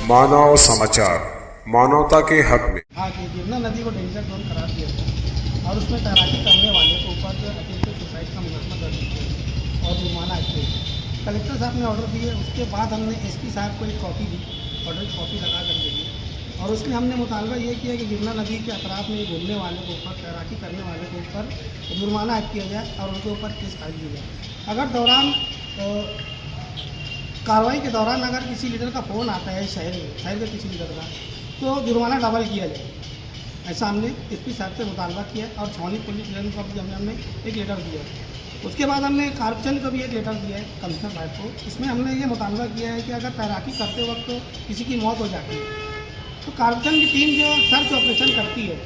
मानव समाचार, मानवता के हक में। हाँ कि गिरना नदी को डेंजर जोन करार दिया गया और उसमें तैराकी करने वाले को ऊपर जो अतिरिक्त सुसाइड का मुकदमा दर्ज किया और जुर्माना किया। कलेक्टर साहब ने ऑर्डर दिए, उसके बाद हमने एसपी साहब को एक कॉपी दी, ऑर्डर की कॉपी लगा कर दी और उसमें हमने मुतालबा ये किया कि गिरना नदी के अतराफ में घूमने वाले के ऊपर, तैराकी करने वाले के ऊपर जुर्माना किया जाए और उनके ऊपर केस फाइल किया जाए। अगर दौरान कार्रवाई के दौरान अगर किसी लीडर का फ़ोन आता है शहर के किसी लीडर का, तो जुर्माना डबल किया जाए, ऐसा हमने एसपी साहब से मुतालबा किया और छावनी पुलिस स्टेशन को भी हमने एक लेटर दिया। उसके बाद हमने कारचंद को भी एक लेटर दिया है कमिश्नर साहब को। इसमें हमने ये मुतालबा किया है कि अगर तैराकी करते वक्त तो किसी की मौत हो जाती है तो कारचंद की टीम जो सर्च ऑपरेशन करती है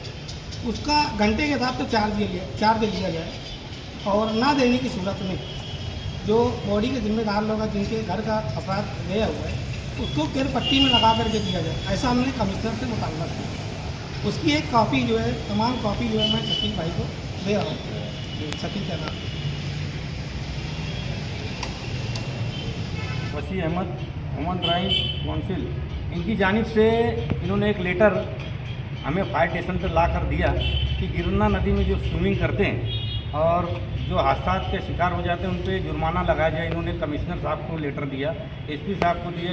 उसका घंटे के हिसाब से चार्ज लिया जाए और ना देने की सूरत में जो बॉडी के जिम्मेदार लोग हैं जिनके घर का अपराध गया हुआ है उसको केर पट्टी में लगा करके दिया जाए, ऐसा हमने कमिश्नर से मुतालबा किया। उसकी एक कॉपी जो है, तमाम कॉपी जो है मैं शकील भाई को दे रहा हूँ। शकील क्या नाम? वसी अहमद, ह्यूमन राइट्स काउंसिल, इनकी जानिब से इन्होंने एक लेटर हमें फायर स्टेशन पर ला कर दिया कि गिरना नदी में जो स्विमिंग करते हैं और जो हादसा के शिकार हो जाते हैं उन पर जुर्माना लगाया जाए। इन्होंने कमिश्नर साहब को लेटर दिया, एसपी साहब को दिए,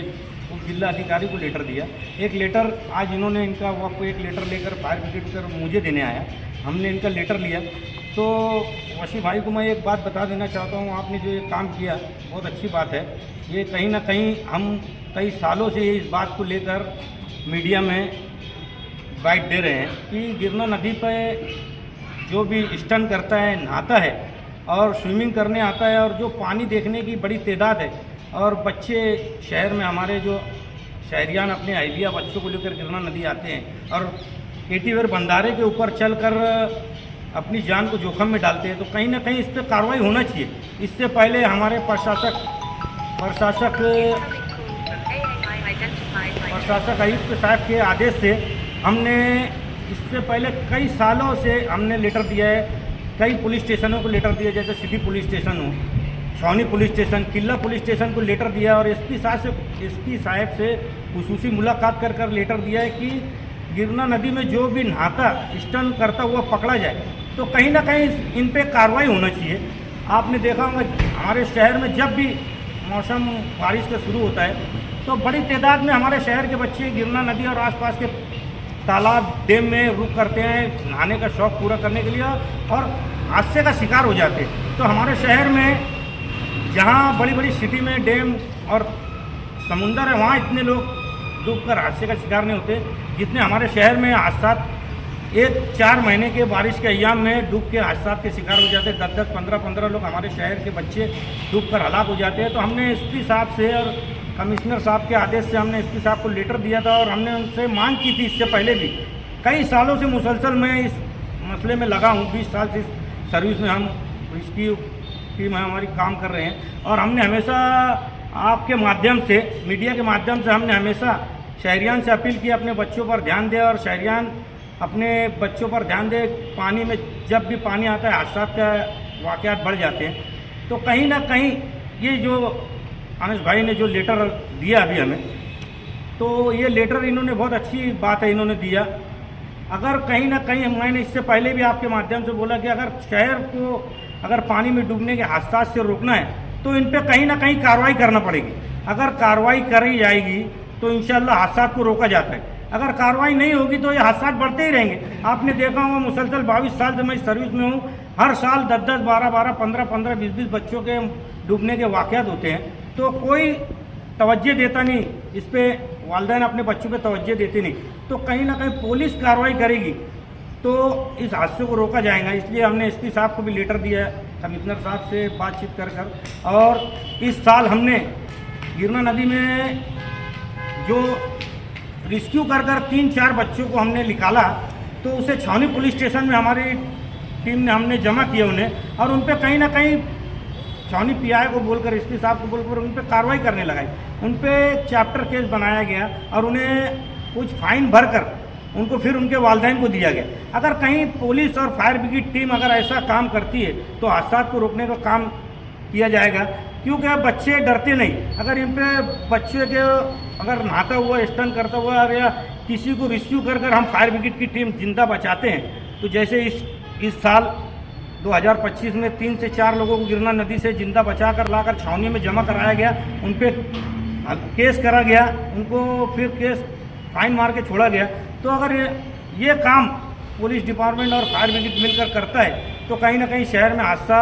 उप जिला अधिकारी को लेटर दिया। एक लेटर आज इन्होंने इनका वो एक लेटर लेकर फायर ब्रिगेड कर मुझे देने आया, हमने इनका लेटर लिया। तो वसी भाई को मैं एक बात बता देना चाहता हूँ, आपने जो ये काम किया बहुत अच्छी बात है। ये कहीं ना कहीं हम कई सालों से इस बात को लेकर मीडिया में बाइट दे रहे हैं कि गिरना नदी पर जो भी स्टंट करता है, नहाता है और स्विमिंग करने आता है और जो पानी देखने की बड़ी तादाद है और बच्चे शहर में हमारे जो शहरियान अपने अहलिया बच्चों को लेकर गिरना नदी आते हैं और केटीवेर बंधारे के ऊपर चलकर अपनी जान को जोखिम में डालते हैं, तो कहीं ना कहीं इस पर कार्रवाई होना चाहिए। इससे पहले हमारे प्रशासक आयुक्त साहब के आदेश से हमने इससे पहले कई सालों से हमने लेटर दिया है, कई पुलिस स्टेशनों को लेटर दिया, जैसे सिटी पुलिस स्टेशन हो, छावनी पुलिस स्टेशन, किला पुलिस स्टेशन को लेटर दिया और एसपी साहब से खुसूसी मुलाकात कर लेटर दिया है कि गिरना नदी में जो भी नहाता स्टंट करता हुआ पकड़ा जाए तो कहीं ना कहीं इन पे कार्रवाई होना चाहिए। आपने देखा होगा हमारे शहर में जब भी मौसम बारिश का शुरू होता है तो बड़ी तादाद में हमारे शहर के बच्चे गिरना नदी और आसपास के तालाब, डैम में रुक करते हैं नहाने का शौक़ पूरा करने के लिए और हादसे का शिकार हो जाते हैं। तो हमारे शहर में जहाँ बड़ी बड़ी सिटी में डैम और समुंदर है वहाँ इतने लोग डूबकर हादसे का शिकार नहीं होते जितने हमारे शहर में हादसा एक 4 महीने के बारिश के अय्याम में डूब के हादसा के शिकार हो जाते हैं। 10-10, 15-15 लोग हमारे शहर के बच्चे डूबकर हलाक हो जाते हैं। तो हमने एसपी साहब से और कमिश्नर साहब के आदेश से हमने एसपी साहब को लेटर दिया था और हमने उनसे मांग की थी। इससे पहले भी कई सालों से मुसलसल मैं इस मसले में लगा हूँ, 20 साल से सर्विस में हम इसकी टीम हमारी काम कर रहे हैं और हमने हमेशा आपके माध्यम से, मीडिया के माध्यम से हमने हमेशा शहरियान से अपील की अपने बच्चों पर ध्यान दें और शहरियान अपने बच्चों पर ध्यान दें। पानी में जब भी पानी आता है हादसा का वाक़यात बढ़ जाते हैं, तो कहीं ना कहीं ये जो अनिश भाई ने जो लेटर दिया अभी हमें, तो ये लेटर इन्होंने बहुत अच्छी बात है इन्होंने दिया। अगर कहीं ना कहीं मैंने इससे पहले भी आपके माध्यम से बोला कि अगर शहर को अगर पानी में डूबने के हादसा से रोकना है तो इन पर कहीं ना कहीं कार्रवाई करना पड़ेगी। अगर कार्रवाई करी जाएगी तो इंशाल्लाह हादसा को रोका जाता है, अगर कार्रवाई नहीं होगी तो ये हादसा बढ़ते ही रहेंगे। आपने देखा होगा मुसलसल 22 साल से मैं सर्विस में हूँ, हर साल 10-10, 12-12, 15-15, 20-20 बच्चों के डूबने के वाक़यात होते हैं, तो कोई तवज्जो देता नहीं इस पर, वालिदैन अपने बच्चों पे तवज्जो देते नहीं। तो कहीं ना कहीं पुलिस कार्रवाई करेगी तो इस हादसे को रोका जाएगा। इसलिए हमने एसपी साहब को भी लेटर दिया है, कमिश्नर साहब से बातचीत कर और इस साल हमने गिरना नदी में जो रेस्क्यू कर 3-4 बच्चों को हमने निकाला तो उसे छावनी पुलिस स्टेशन में हमारी टीम ने हमने जमा किया उन्हें और उन पर कहीं ना कहीं छावनी पीआई को बोलकर, एसपी साहब को बोलकर उन पर कार्रवाई करने लगाई। उन पर चैप्टर केस बनाया गया और उन्हें कुछ फाइन भरकर उनको फिर उनके वालिदैन को दिया गया। अगर कहीं पुलिस और फायर ब्रिगेड टीम अगर ऐसा काम करती है तो हादसा को रोकने का काम किया जाएगा, क्योंकि बच्चे डरते नहीं। अगर इन पे बच्चे के अगर नहाता हुआ स्टन करता हुआ या किसी को रेस्क्यू कर कर हम फायर ब्रिगेड की टीम जिंदा बचाते हैं। तो जैसे इस साल 2025 में 3 से 4 लोगों को गिरना नदी से जिंदा बचा कर लाकर छावनी में जमा कराया गया, उन पर केस करा गया, उनको फिर केस फाइन मार के छोड़ा गया। तो अगर ये काम पुलिस डिपार्टमेंट और फायर ब्रिगेड मिलकर करता है तो कहीं ना कहीं शहर में हादसा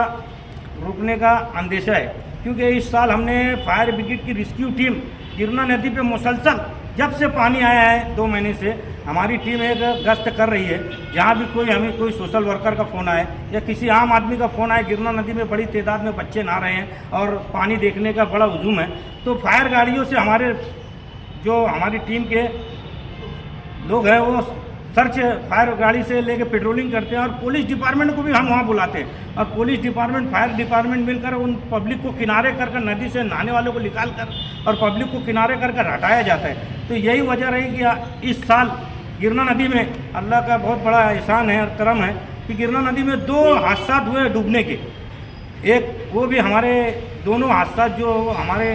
रुकने का अंदेशा है। क्योंकि इस साल हमने फायर ब्रिगेड की रेस्क्यू टीम गिरना नदी पे मुसलसल जब से पानी आया है 2 महीने से हमारी टीम एक गश्त कर रही है। जहाँ भी हमें कोई सोशल वर्कर का फ़ोन आए या किसी आम आदमी का फ़ोन आए, गिरना नदी में बड़ी तादाद में बच्चे नहा रहे हैं और पानी देखने का बड़ा हुजूम है, तो फायर गाड़ियों से हमारी टीम के लोग हैं वो सर्च फायर गाड़ी से लेके पेट्रोलिंग करते हैं। और पुलिस डिपार्टमेंट को भी हम वहाँ बुलाते हैं और पुलिस डिपार्टमेंट फायर डिपार्टमेंट मिलकर उन पब्लिक को किनारे कर कर नदी से नहाने वालों को निकाल कर और पब्लिक को किनारे कर कर हटाया जाता है। तो यही वजह रही कि इस साल गिरना नदी में अल्लाह का बहुत बड़ा एहसान है और करम है कि गिरना नदी में 2 हादसा हुए डूबने के। एक वो भी हमारे दोनों हादसा जो हमारे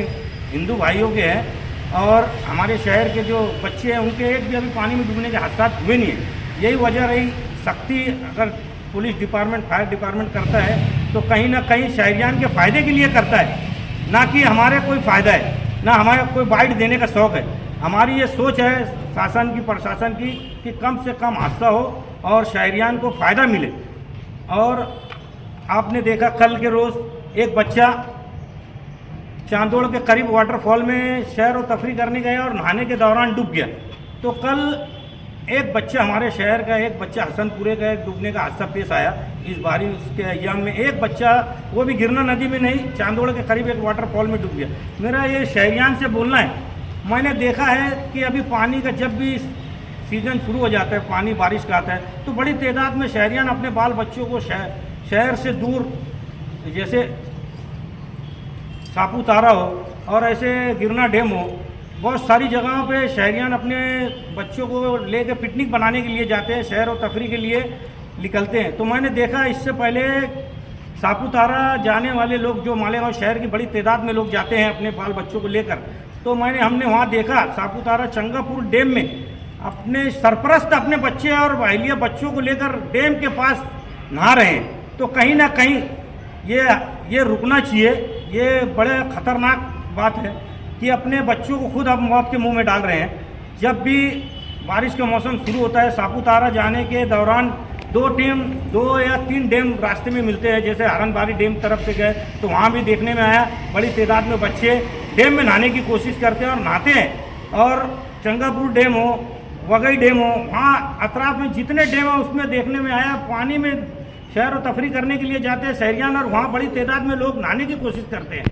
हिंदू भाइयों के हैं और हमारे शहर के जो बच्चे हैं उनके एक भी अभी पानी में डूबने के हादसा हुए नहीं है। यही वजह रही, सख्ती अगर पुलिस डिपार्टमेंट फायर डिपार्टमेंट करता है तो कहीं ना कहीं शहरियान के फ़ायदे के लिए करता है, ना कि हमारे कोई फ़ायदा है, ना हमारे कोई बाइट देने का शौक़ है। हमारी ये सोच है शासन की प्रशासन की कि कम से कम हादसा हो और शहरियान को फ़ायदा मिले। और आपने देखा कल के रोज़ एक बच्चा चांदोड़ के करीब वाटरफॉल में सैर और तफरी करने गया और नहाने के दौरान डूब गया। तो कल एक बच्चा हमारे शहर का एक बच्चा हसनपुरे का एक डूबने का हादसा पेश आया इस बारिश के अय्याम में। एक बच्चा वो भी गिरना नदी में नहीं, चांदोड़ के करीब एक वाटरफॉल में डूब गया। मेरा ये शहरियान से बोलना है, मैंने देखा है कि अभी पानी का जब भी सीज़न शुरू हो जाता है, पानी बारिश का आता है, तो बड़ी तादाद में शहरियान अपने बाल बच्चों को शहर से दूर जैसे सापुतारा हो और ऐसे गिरना डैम हो, बहुत सारी जगहों पे शहरियान अपने बच्चों को लेकर पिकनिक बनाने के लिए जाते हैं, सैर और तफरी के लिए निकलते हैं। तो मैंने देखा इससे पहले सापुतारा जाने वाले लोग जो मालेगांव शहर की बड़ी तादाद में लोग जाते हैं अपने बाल बच्चों को लेकर, तो हमने वहाँ देखा सापुतारा चंगापुर डैम में अपने सरपरस्त अपने बच्चे और अहलिया बच्चों को लेकर डैम के पास नहा रहे हैं। तो कहीं ना कहीं ये रुकना चाहिए। ये बड़े ख़तरनाक बात है कि अपने बच्चों को खुद आप मौत के मुंह में डाल रहे हैं। जब भी बारिश का मौसम शुरू होता है, सापुतारा जाने के दौरान 2 या 3 डैम रास्ते में मिलते हैं। जैसे हरनबारी डैम तरफ से गए तो वहाँ भी देखने में आया बड़ी तादाद में बच्चे डैम में नहाने की कोशिश करते हैं और नहाते हैं। और चंगापुर डैम हो, वगई डैम हो, वहाँ अतराफ में जितने डैम हैं उसमें देखने में आया पानी में सैर और तफरी करने के लिए जाते हैं शहरियान और वहाँ बड़ी तादाद में लोग नहाने की कोशिश करते हैं।